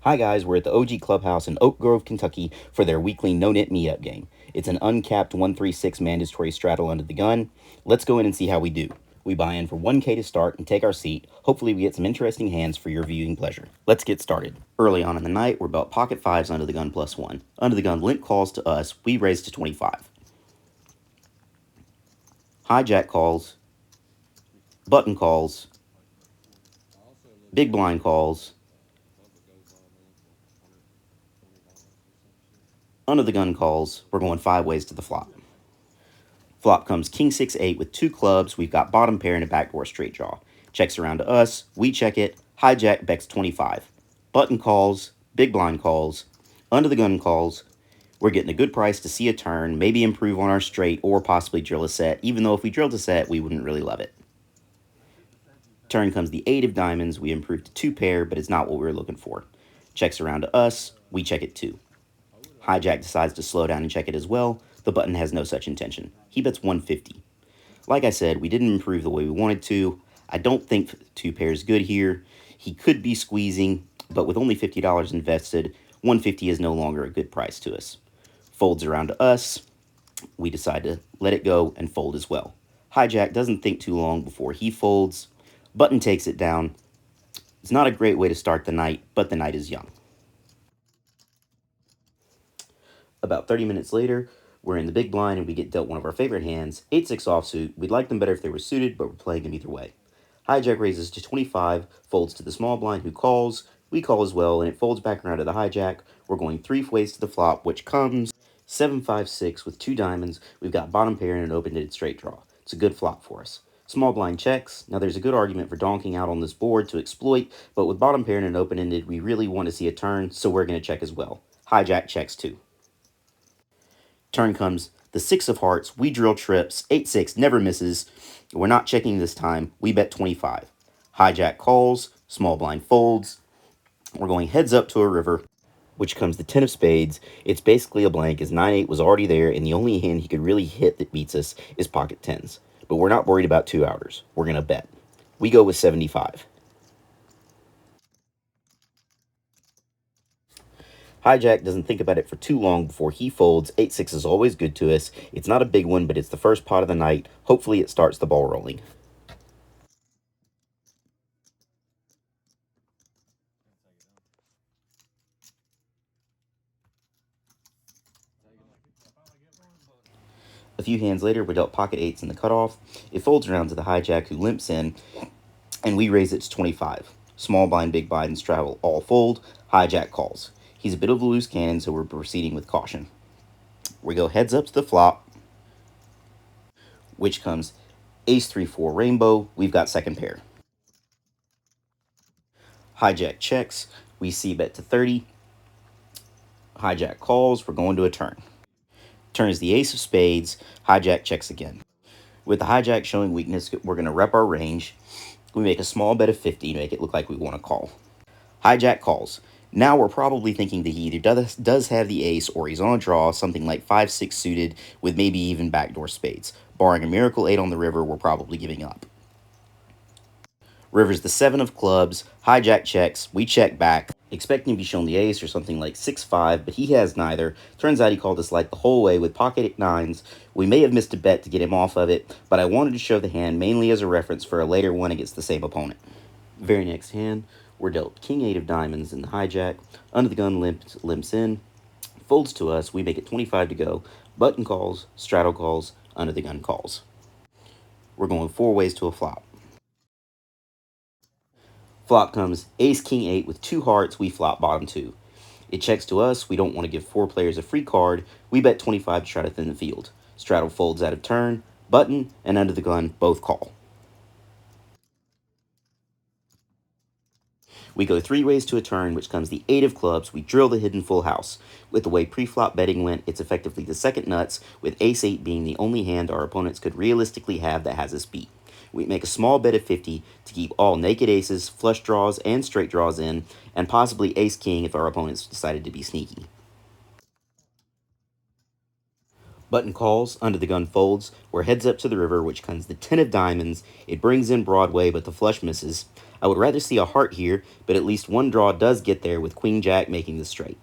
Hi guys, we're at the OG Clubhouse in Oak Grove, Kentucky for their weekly no-net meetup game. It's an uncapped 136 mandatory straddle under the gun. Let's go in and see how we do. We buy in for 1K to start and take our seat. Hopefully we get some interesting hands for your viewing pleasure. Let's get started. Early on in the night, we're about pocket fives under the gun +1. Under the gun limp calls to us, we raise to 25. Hijack calls, button calls, big blind calls, under the gun calls. We're going 5 ways to the flop. Flop comes king 6-8 with 2 clubs. We've got bottom pair and a backdoor straight draw. Checks around to us. We check it. Hijack bets 25. Button calls. Big blind calls. Under the gun calls. We're getting a good price to see a turn, maybe improve on our straight, or possibly drill a set, even though if we drilled a set, we wouldn't really love it. Turn comes the 8 of diamonds. We improve to 2 pair, but it's not what we were looking for. Checks around to us. We check it too. Hijack decides to slow down and check it as well. The button has no such intention. He bets 150. Like I said, we didn't improve the way we wanted to. I don't think 2 pairs good here. He could be squeezing, but with only $50 invested, 150 is no longer a good price to us. Folds around to us. We decide to let it go and fold as well. Hijack doesn't think too long before he folds. Button takes it down. It's not a great way to start the night, but the night is young. About 30 minutes later, we're in the big blind and we get dealt one of our favorite hands, 8-6 offsuit. We'd like them better if they were suited, but we're playing them either way. Hijack raises to 25, folds to the small blind who calls. We call as well, and it folds back around to the hijack. We're going 3 ways to the flop, which comes 7-5-6 with 2 diamonds. We've got bottom pair and an open-ended straight draw. It's a good flop for us. Small blind checks. Now there's a good argument for donking out on this board to exploit, but with bottom pair and an open-ended, we really want to see a turn, so we're going to check as well. Hijack checks too. Turn comes the 6 of hearts. We drill trips. 8-6 never misses. We're not checking this time. We bet 25. Hijack calls. Small blind folds. We're going heads up to a river, which comes the 10 of spades. It's basically a blank as 9-8 was already there, and the only hand he could really hit that beats us is pocket 10s. But we're not worried about 2-outers. We're going to bet. We go with 75. Hijack doesn't think about it for too long before he folds. 8-6 is always good to us. It's not a big one, but it's the first pot of the night. Hopefully it starts the ball rolling. A few hands later, we dealt pocket 8s in the cutoff. It folds around to the hijack who limps in, and we raise it to 25. Small blind, big blind, and straddle all fold. Hijack calls. He's a bit of a loose cannon, so we're proceeding with caution. We go heads up to the flop, which comes ace 3-4 rainbow. We've got second pair. Hijack checks. We c-bet to 30. Hijack calls. We're going to a turn. Turn is the ace of spades. Hijack checks again. With the hijack showing weakness, we're going to rep our range. We make a small bet of 50 to make it look like we want to call. Hijack calls. Now we're probably thinking that he either does have the ace or he's on a draw, something like 5-6 suited with maybe even backdoor spades. Barring a miracle 8 on the river, we're probably giving up. River's the 7 of clubs. Hijack checks. We check back, expecting to be shown the ace or something like 6-5, but he has neither. Turns out he called us like the whole way with pocket 9s. We may have missed a bet to get him off of it, but I wanted to show the hand mainly as a reference for a later one against the same opponent. Very next hand, we're dealt king 8 of diamonds in the hijack. Under the gun limps in. Folds to us. We make it 25 to go. Button calls. Straddle calls. Under the gun calls. We're going 4 ways to a flop. Flop comes ace king 8 with 2 hearts. We flop bottom 2. It checks to us. We don't want to give 4 players a free card. We bet 25 to try to thin the field. Straddle folds out of turn. Button and under the gun both call. We go 3 ways to a turn, which comes the 8 of clubs. We drill the hidden full house. With the way pre-flop betting went, it's effectively the second nuts, with ace 8 being the only hand our opponents could realistically have that has us beat. We make a small bet of 50 to keep all naked aces, flush draws, and straight draws in, and possibly ace-king if our opponents decided to be sneaky. Button calls, under the gun folds. We're heads up to the river, which comes the 10 of diamonds. It brings in Broadway, but the flush misses. I would rather see a heart here, but at least one draw does get there with Queen Jack making the straight.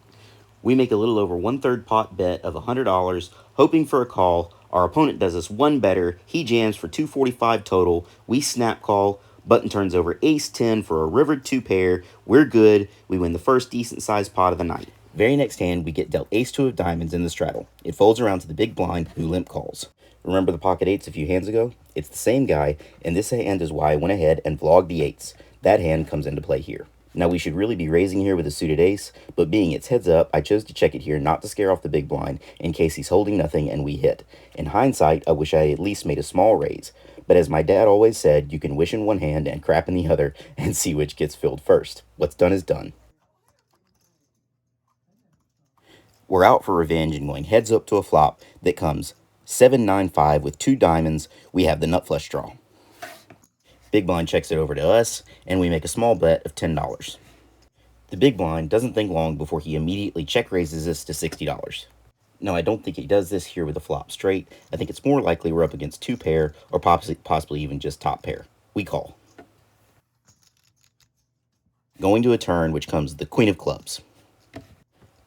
We make a little over 1/3 pot bet of $100, hoping for a call. Our opponent does us one better. He jams for 245 total. We snap call. Button turns over ace 10 for a river 2 pair. We're good. We win the first decent sized pot of the night. Very next hand, we get dealt ace 2 of diamonds in the straddle. It folds around to the big blind, who limp calls. Remember the pocket eights a few hands ago? It's the same guy, and this hand is why I went ahead and vlogged the eights. That hand comes into play here. Now we should really be raising here with a suited ace, but being it's heads up, I chose to check it here not to scare off the big blind in case he's holding nothing and we hit. In hindsight, I wish I at least made a small raise, but as my dad always said, you can wish in one hand and crap in the other and see which gets filled first. What's done is done. We're out for revenge and going heads up to a flop that comes 7-9-5 with 2 diamonds. We have the nut flush draw. Big blind checks it over to us, and we make a small bet of $10. The big blind doesn't think long before he immediately check raises us to $60. Now, I don't think he does this here with a flop straight. I think it's more likely we're up against 2 pair, or possibly even just top pair. We call. Going to a turn, which comes the Queen of Clubs.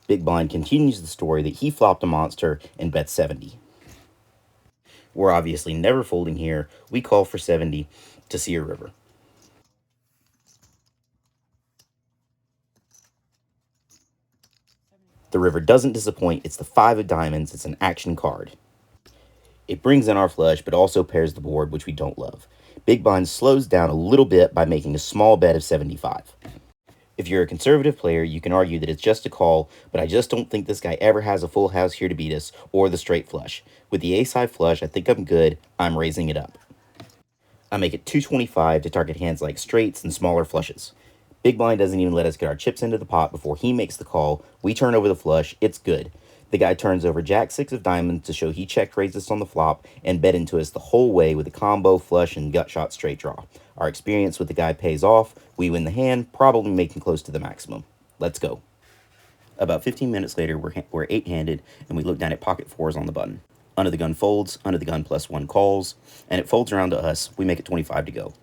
Big blind continues the story that he flopped a monster and bet 70. We're obviously never folding here. We call for 70 to see a river. The river doesn't disappoint. It's the 5 of diamonds. It's an action card. It brings in our flush, but also pairs the board, which we don't love. Big blind slows down a little bit by making a small bet of 75. If you're a conservative player, you can argue that it's just a call, but I just don't think this guy ever has a full house here to beat us, or the straight flush. With the ace-high flush, I think I'm good. I'm raising it up. I make it 225 to target hands like straights and smaller flushes. Big blind doesn't even let us get our chips into the pot before he makes the call. We turn over the flush. It's good. The guy turns over jack 6 of diamonds to show he check raised us on the flop and bet into us the whole way with a combo, flush, and gut shot straight draw. Our experience with the guy pays off. We win the hand, probably making close to the maximum. Let's go. About 15 minutes later, we're 8-handed, and we look down at pocket 4s on the button. Under the gun folds, under the gun +1 calls, and it folds around to us. We make it 25 to go.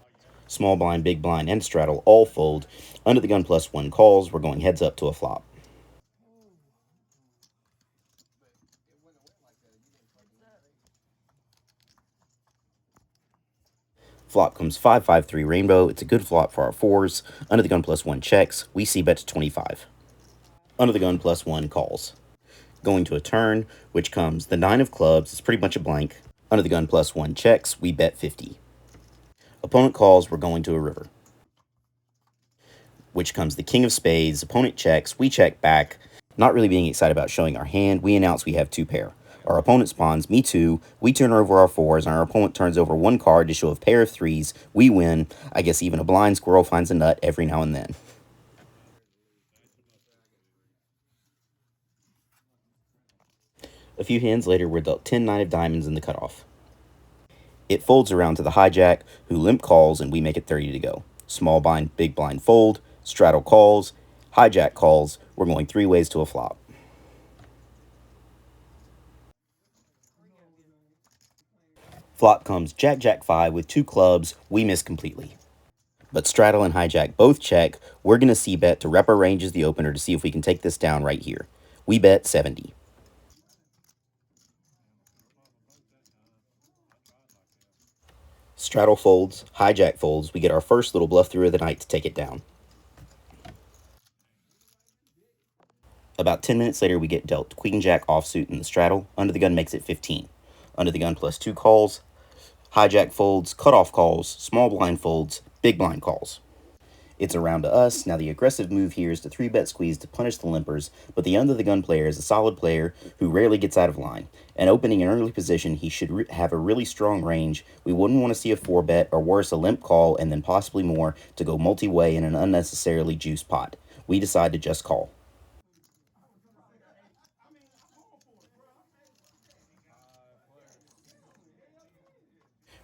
Small blind, big blind, and straddle all fold. Under the gun +1 calls. We're going heads up to a flop. Flop comes 5-5-3 rainbow. It's a good flop for our 4s. Under the gun +1 checks. We see bet to 25. Under the gun +1 calls. Going to a turn, which comes the 9 of clubs. It's pretty much a blank. Under the gun +1 checks. We bet 50. Opponent calls. We're going to a river. Which comes the king of spades. Opponent checks. We check back. Not really being excited about showing our hand, we announce we have 2 pair. Our opponent spawns me 2. We turn over our 4s, and our opponent turns over 1 card to show a pair of 3s. We win. I guess even a blind squirrel finds a nut every now and then. A few hands later, we're dealt 10-9 of diamonds in the cutoff. It folds around to the hijack, who limp calls, and we make it 30 to go. Small blind, big blind fold, straddle calls, hijack calls. We're going 3 ways to a flop. Flop comes Jack Jack 5 with 2 clubs. We miss completely. But straddle and hijack both check. We're going to c-bet to rep our range as the opener to see if we can take this down right here. We bet 70. Straddle folds, hijack folds. We get our first little bluff through of the night to take it down. About 10 minutes later, we get dealt Queen Jack offsuit in the straddle. Under the gun makes it 15. Under the gun +2 calls, hijack folds, cutoff calls, small blind folds, big blind calls. It's around to us. Now the aggressive move here is to 3-bet squeeze to punish the limpers, but the under the gun player is a solid player who rarely gets out of line. And opening an early position, he should have a really strong range. We wouldn't want to see a 4-bet, or worse, a limp call, and then possibly more to go multi-way in an unnecessarily juiced pot. We decide to just call.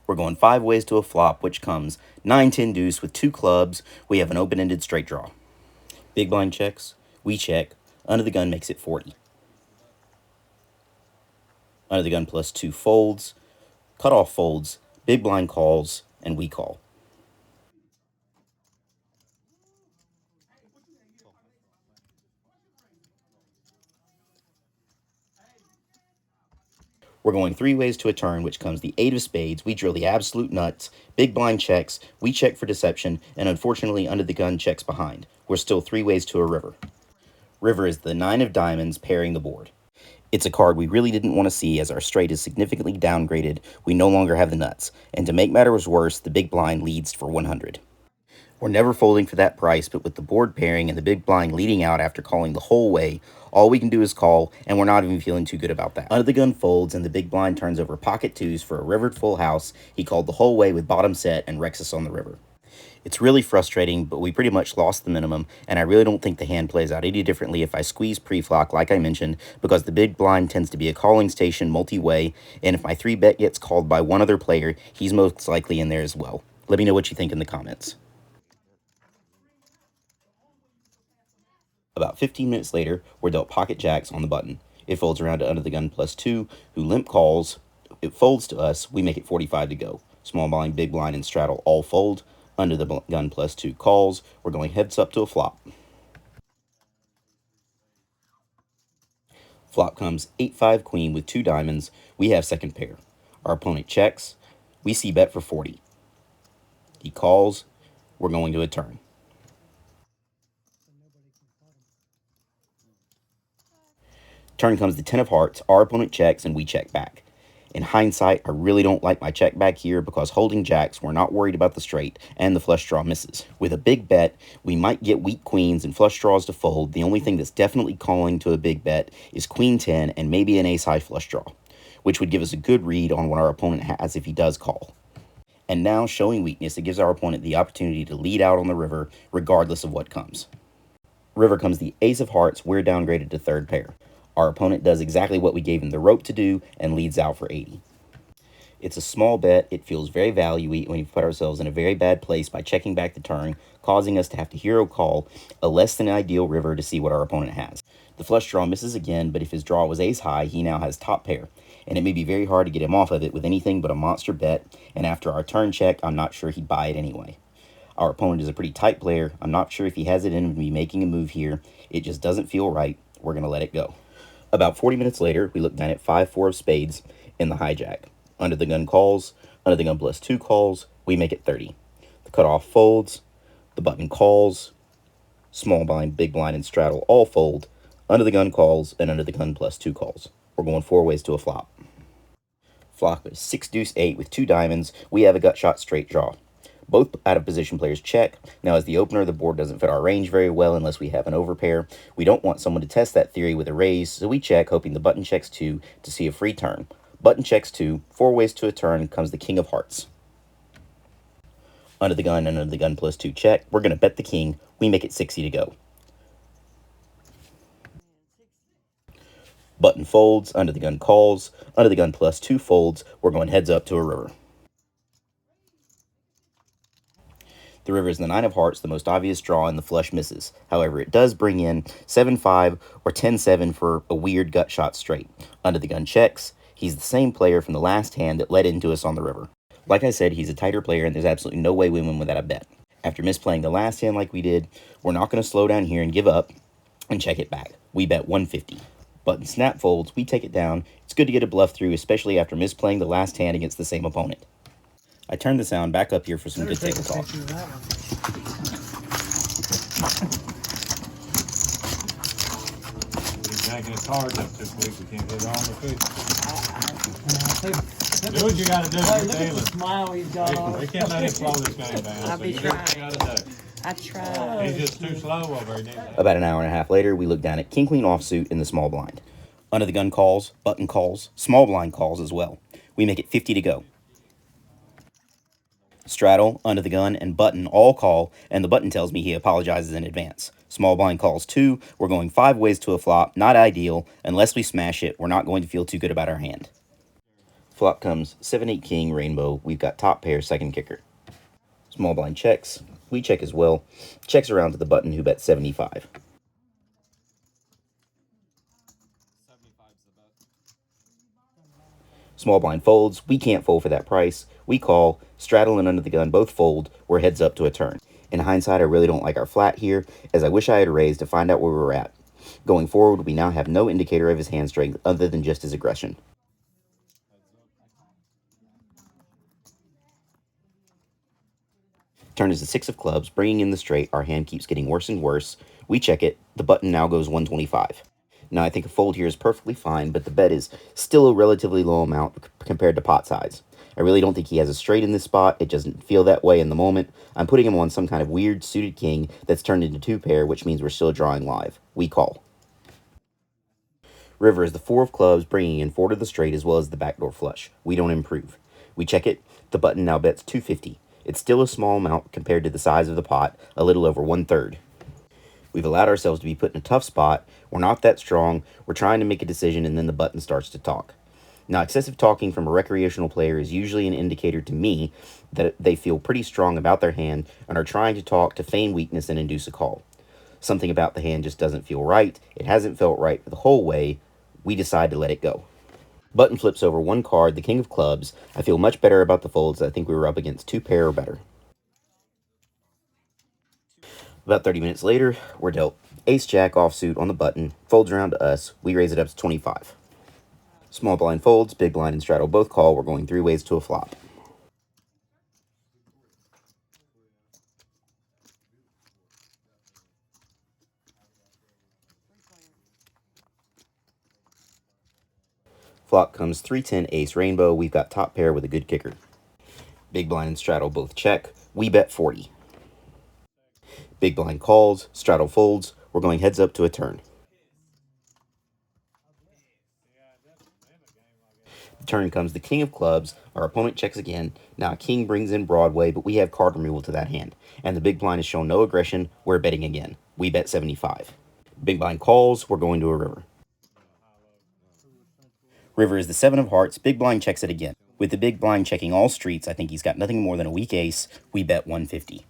We're going 5 ways to a flop, which comes 9-10 deuce with 2 clubs. We have an open-ended straight draw. Big blind checks. We check. Under the gun makes it 40. Under the gun +2 folds, cutoff folds, big blind calls, and we call. We're going 3 ways to a turn, which comes the 8 of spades. We drill the absolute nuts. Big blind checks. We check for deception. And unfortunately, under the gun checks behind. We're still 3 ways to a river. River is the 9 of diamonds pairing the board. It's a card we really didn't want to see as our straight is significantly downgraded. We no longer have the nuts. And to make matters worse, the big blind leads for 100. We're never folding for that price, but with the board pairing and the big blind leading out after calling the whole way, all we can do is call, and we're not even feeling too good about that. Under the gun folds, and the big blind turns over pocket twos for a rivered full house. He called the whole way with bottom set and wrecks us on the river. It's really frustrating, but we pretty much lost the minimum, and I really don't think the hand plays out any differently if I squeeze pre-flop like I mentioned, because the big blind tends to be a calling station multi-way, and if my 3-bet gets called by one other player, he's most likely in there as well. Let me know what you think in the comments. About 15 minutes later, we're dealt pocket jacks on the button. It folds around to under the gun +2, who limp calls. It folds to us. We make it 45 to go. Small blind, big blind, and straddle all fold. Under the gun +2 calls. We're going heads up to a flop. Flop comes 8-5 queen with 2 diamonds. We have second pair. Our opponent checks. We see bet for 40. He calls. We're going to a turn. Turn comes the 10 of hearts. Our opponent checks and we check back. In hindsight, I really don't like my check back here because holding jacks, we're not worried about the straight, and the flush draw misses. With a big bet, we might get weak queens and flush draws to fold. The only thing that's definitely calling to a big bet is queen 10 and maybe an ace high flush draw, which would give us a good read on what our opponent has if he does call. And now, showing weakness, it gives our opponent the opportunity to lead out on the river regardless of what comes. River comes the ace of hearts. We're downgraded to third pair. Our opponent does exactly what we gave him the rope to do and leads out for 80. It's a small bet. It feels very value-y when we put ourselves in a very bad place by checking back the turn, causing us to have to hero call a less than ideal river to see what our opponent has. The flush draw misses again, but if his draw was ace high, he now has top pair, and it may be very hard to get him off of it with anything but a monster bet, and after our turn check, I'm not sure he'd buy it anyway. Our opponent is a pretty tight player. I'm not sure if he has it in him to be making a move here. It just doesn't feel right. We're going to let it go. About 40 minutes later, we look down at 5-4 of spades in the hijack. Under the gun calls, under the gun +2 calls, we make it 30. The cutoff folds, the button calls, small blind, big blind, and straddle all fold, under the gun calls, and under the gun +2 calls. We're going 4 ways to a flop. Flop is 6 deuce 8 with 2 diamonds. We have a gut shot straight draw. Both out of position players check. Now, as the opener, the board doesn't fit our range very well unless we have an overpair. We don't want someone to test that theory with a raise, so we check, hoping the button checks 2 to see a free turn. Button checks 2. 4 ways to a turn comes the king of hearts. Under the gun and under the gun +2 check. We're going to bet the king. We make it 60 to go. Button folds. Under the gun calls. Under the gun +2 folds. We're going heads up to a river. The river is the 9 of hearts, the most obvious draw, and the flush misses. However, it does bring in 7-5 or 10-7 for a weird gut shot straight. Under the gun checks. He's the same player from the last hand that led into us on the river. Like I said, he's a tighter player, and there's absolutely no way we win without a bet. After misplaying the last hand like we did, we're not going to slow down here and give up and check it back. We bet 150. Button snap folds. We take it down. It's good to get a bluff through, especially after misplaying the last hand against the same opponent. I turned the sound back up here for some good table talk. He's making his cards up this week. We can't get on the field. Do what you got to do. Hey, look at the smile he's got on. We can't let him slow this game down. I'll be So you do what you trying. got to do. I tried. He's just too slow over here. About an hour and a half later, we look down at king queen offsuit in the small blind. Under the gun calls, button calls, small blind calls as well. We make it 50 to go. Straddle, under the gun, and button all call, and the button tells me he apologizes in advance. Small blind calls 2. We're going 5 ways to a flop. Not ideal. Unless we smash it, we're not going to feel too good about our hand. Flop comes 7-8 king rainbow. We've got top pair second kicker. Small blind checks. We check as well. Checks around to the button who bet 75. Small blind folds. We can't fold for that price. We call. Straddle and under the gun both fold. We're heads up to a turn. In hindsight, I really don't like our flat here, as I wish I had raised to find out where we were at. Going forward, we now have no indicator of his hand strength other than just his aggression. Turn is the 6 of clubs, bringing in the straight. Our hand keeps getting worse and worse. We check it. The button now goes 125. Now, I think a fold here is perfectly fine, but the bet is still a relatively low amount compared to pot size. I really don't think he has a straight in this spot. It doesn't feel that way in the moment. I'm putting him on some kind of weird suited king that's turned into 2 pair, which means we're still drawing live. We call. River is the 4 of clubs, bringing in 4 to the straight as well as the backdoor flush. We don't improve. We check it. The button now bets 250. It's still a small amount compared to the size of the pot, a little over 1/3. We've allowed ourselves to be put in a tough spot. We're not that strong. We're trying to make a decision, and then the button starts to talk. Now, excessive talking from a recreational player is usually an indicator to me that they feel pretty strong about their hand and are trying to talk to feign weakness and induce a call. Something about the hand just doesn't feel right. It hasn't felt right the whole way. We decide to let it go. Button flips over 1 card, the king of clubs. I feel much better about the folds. I think we were up against 2 pair or better. About 30 minutes later, we're dealt ace-jack offsuit on the button, folds around to us, we raise it up to 25. Small blind folds, big blind and straddle both call, we're going 3 ways to a flop. Flop comes 3-10 ace rainbow, we've got top pair with a good kicker. Big blind and straddle both check, we bet 40. Big blind calls, straddle folds, we're going heads up to a turn. The turn comes the king of clubs, our opponent checks again. Now a king brings in Broadway, but we have card removal to that hand. And the big blind has shown no aggression, we're betting again. We bet 75. Big blind calls, we're going to a river. River is the 7 of hearts, big blind checks it again. With the big blind checking all streets, I think he's got nothing more than a weak ace. We bet 150.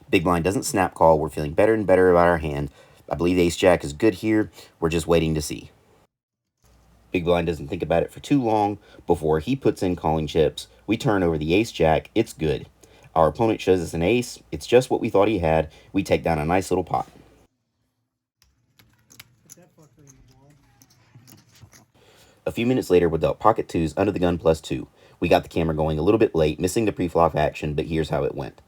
Big blind doesn't snap call. We're feeling better and better about our hand. I believe ace-jack is good here. We're just waiting to see. Big blind doesn't think about it for too long before he puts in calling chips. We turn over the ace-jack. It's good. Our opponent shows us an ace. It's just what we thought he had. We take down a nice little pot. A few minutes later, we're dealt pocket twos under the gun +2. We got the camera going a little bit late, missing the pre-flop action, but here's how it went.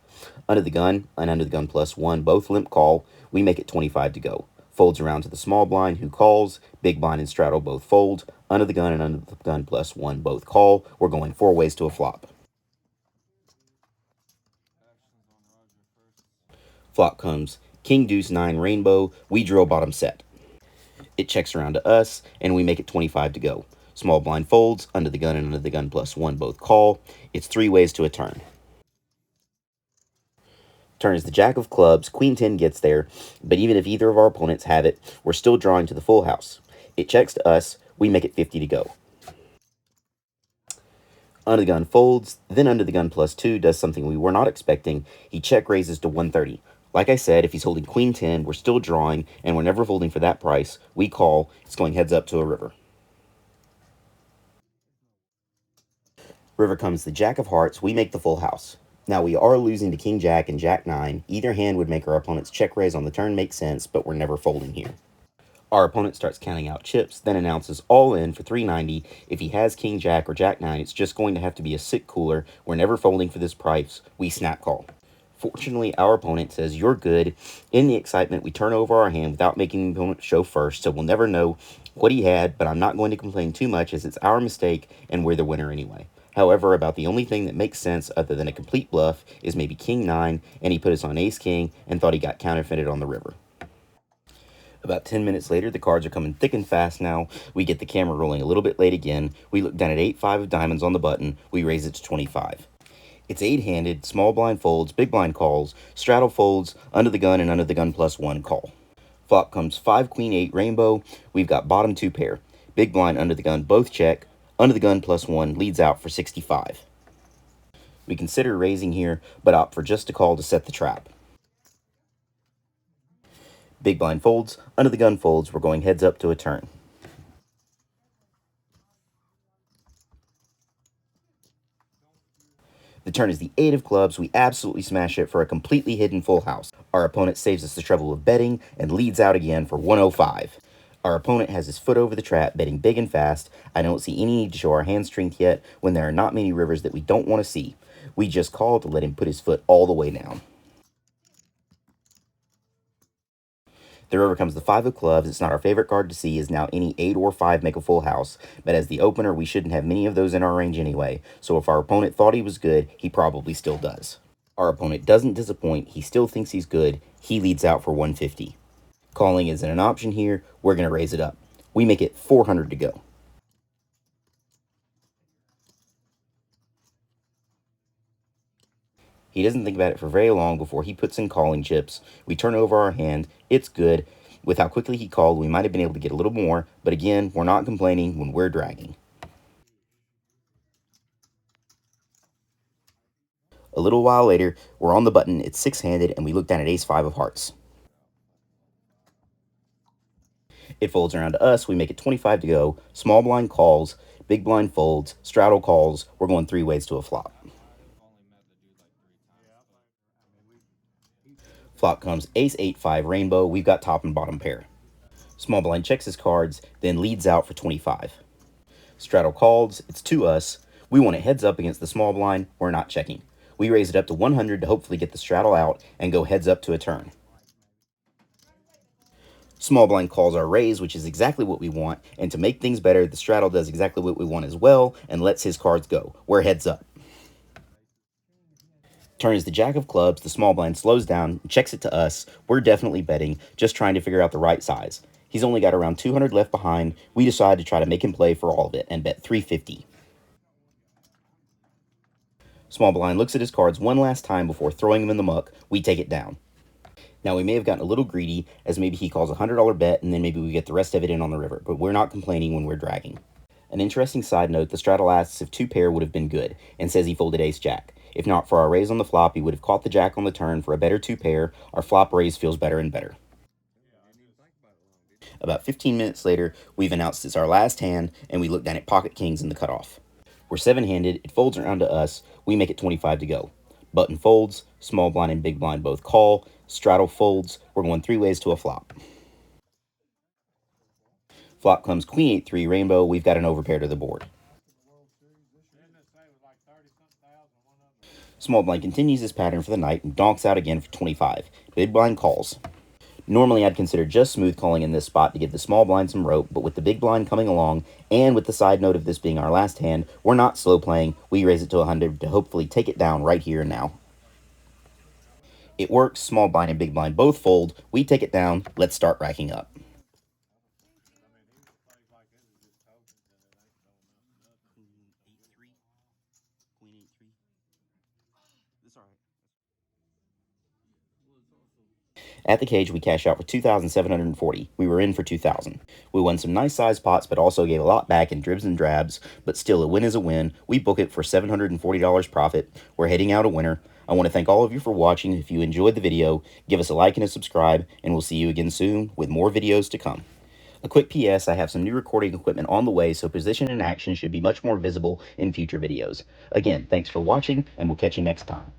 Under the gun and under the gun +1, both limp call. We make it 25 to go. Folds around to the small blind, who calls. Big blind and straddle both fold. Under the gun and under the gun +1, both call. We're going 4 ways to a flop. Flop comes king deuce 9 rainbow. We drill bottom set. It checks around to us, and we make it 25 to go. Small blind folds, under the gun and under the gun +1, both call. It's 3 ways to a turn. Turn is the jack of clubs, queen 10 gets there, but even if either of our opponents have it, we're still drawing to the full house. It checks to us, we make it 50 to go. Under the gun folds, then under the gun +2 does something we were not expecting. He check raises to 130. Like I said, if he's holding queen 10, we're still drawing, and we're never folding for that price. We call. It's going heads up to a river. River comes the jack of hearts. We make the full house. Now, we are losing to king jack and jack 9. Either hand would make our opponent's check raise on the turn make sense, but we're never folding here. Our opponent starts counting out chips, then announces all in for 390. If he has king jack or jack 9, it's just going to have to be a sick cooler. We're never folding for this price. We snap call. Fortunately, our opponent says, "You're good." In the excitement, we turn over our hand without making the opponent show first, so we'll never know what he had, but I'm not going to complain too much as it's our mistake and we're the winner anyway. However, about the only thing that makes sense other than a complete bluff is maybe king 9, and he put us on ace king and thought he got counterfeited on the river. About 10 minutes later, the cards are coming thick and fast now. We get the camera rolling a little bit late again. We look down at 8-5 of diamonds on the button. We raise it to 25. It's 8-handed, small blind folds, big blind calls, straddle folds, under the gun and under the gun +1 call. Flop comes 5 queen 8 rainbow. We've got bottom 2 pair. Big blind under the gun both check. Under the gun +1 leads out for 65. We consider raising here, but opt for just a call to set the trap. Big blind folds, under the gun folds, we're going heads up to a turn. turn is the 8 of clubs. We absolutely smash it for a completely hidden full house. Our opponent saves us the trouble of betting and leads out again for 105. Our opponent has his foot over the trap, betting big and fast. I don't see any need to show our hand strength yet when there are not many rivers that we don't want to see. We just call to let him put his foot all the way down. The river comes the 5 of clubs. It's not our favorite card to see, as now any 8 or 5 make a full house. But as the opener, we shouldn't have many of those in our range anyway. So if our opponent thought he was good, he probably still does. Our opponent doesn't disappoint. He still thinks he's good. He leads out for 150. Calling isn't an option here. We're going to raise it up. We make it 400 to go. He doesn't think about it for very long before he puts in calling chips. We turn over our hand. It's good. With how quickly he called, we might have been able to get a little more, but again, we're not complaining when we're dragging. A little while later, we're on the button. It's 6-handed, and we look down at ace-5 of hearts. It folds around to us. We make it 25 to go. Small blind calls. Big blind folds. Straddle calls. We're going 3 ways to a flop. Flop comes ace-8-5 rainbow. We've got top and bottom pair. Small blind checks his cards, then leads out for 25. Straddle calls. It's to us. We want it heads up against the small blind. We're not checking. We raise it up to 100 to hopefully get the straddle out and go heads up to a turn. Small blind calls our raise, which is exactly what we want, and to make things better, the straddle does exactly what we want as well and lets his cards go. We're heads up. Turn is the jack of clubs. The small blind slows down, checks it to us. We're definitely betting, just trying to figure out the right size. He's only got around 200 left behind. We decide to try to make him play for all of it and bet 350. Small blind looks at his cards one last time before throwing them in the muck. We take it down. Now, we may have gotten a little greedy, as maybe he calls a $100 bet, and then maybe we get the rest of it in on the river, but we're not complaining when we're dragging. An interesting side note, the straddle asks if 2 pair would have been good, and says he folded ace-jack. If not for our raise on the flop, he would have caught the jack on the turn for a better 2 pair. Our flop raise feels better and better. About 15 minutes later, we've announced it's our last hand, and we look down at pocket kings in the cutoff. We're 7-handed, it folds around to us, we make it 25 to go. Button folds, small blind and big blind both call, straddle folds, we're going 3 ways to a flop. Flop comes queen 8-3 rainbow, we've got an overpair to the board. Small blind continues this pattern for the night and donks out again for 25. Big blind calls. Normally, I'd consider just smooth calling in this spot to give the small blind some rope, but with the big blind coming along, and with the side note of this being our last hand, we're not slow playing. We raise it to 100 to hopefully take it down right here and now. It works. Small blind and big blind both fold. We take it down. Let's start racking up. At the cage, we cash out for 2,740. We were in for 2,000. We won some nice sized pots, but also gave a lot back in dribs and drabs. But still, a win is a win. We book it for $740 profit. We're heading out a winner. I want to thank all of you for watching. If you enjoyed the video, give us a like and a subscribe, and we'll see you again soon with more videos to come. A quick PS, I have some new recording equipment on the way, so position and action should be much more visible in future videos. Again, thanks for watching, and we'll catch you next time.